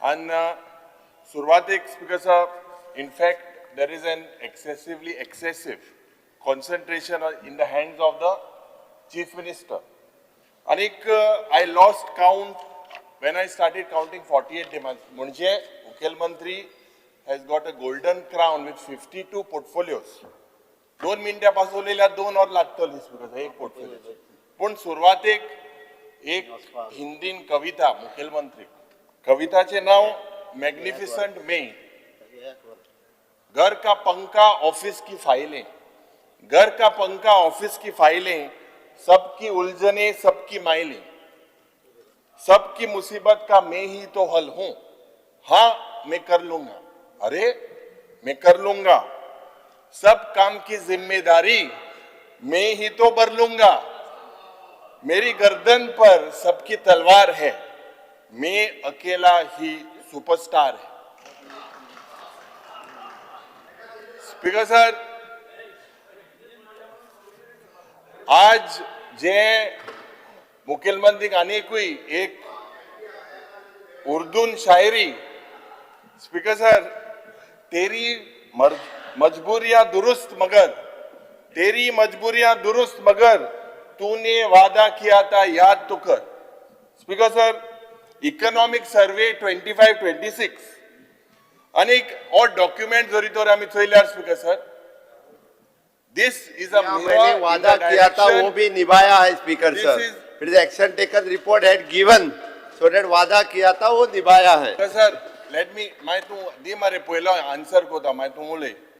And सुरुवातीक speaker साहब, in fact there is an excessive concentration in the hands of the chief minister. And I lost count when I started counting 48 demands. म्हणजे मुख्यमंत्री has got a golden crown with 52 portfolios. 2 मिनिटां पासवलेल्या 2 और लागतली speaker एक portfolio. पण सुरुवातीक एक हिंदीन कविता मुख्यमंत्री कविताचे नाव मैग्निफिसेंट मे. घर का पंखा ऑफिस की फाइलें, घर का पंखा ऑफिस की फाइलें, सबकी उलझने सबकी माइलें, सबकी मुसीबत का मैं ही तो हल हूं. हाँ मैं कर लूंगा, अरे मैं कर लूंगा. सब काम की जिम्मेदारी मैं ही तो बर लूंगा. मेरी गर्दन पर सबकी तलवार है, मैं अकेला ही सुपरस्टार है. स्पीकर सर, आज जे मुख्यमंत्री अनेकवी एक उर्दून शायरी, स्पीकर सर, तेरी मजबूरियां दुरुस्त मगर, तेरी मजबूरियां दुरुस्त मगर तूने वादा किया था याद तो कर. स्पीकर सर, इकॉनॉमिक सर्वे 25-26 अनेक और डॉक्यूमेंट जरी तो आम्ही चोयल्यार speaker sir, this is a मैंने वादा किया था वो भी निभाया है speaker sir. It is action taken report had given so that वादा किया था वो निभाया है. सर लेट मी मैं तू दी मारे पहिला आंसर को था मैं तू मुले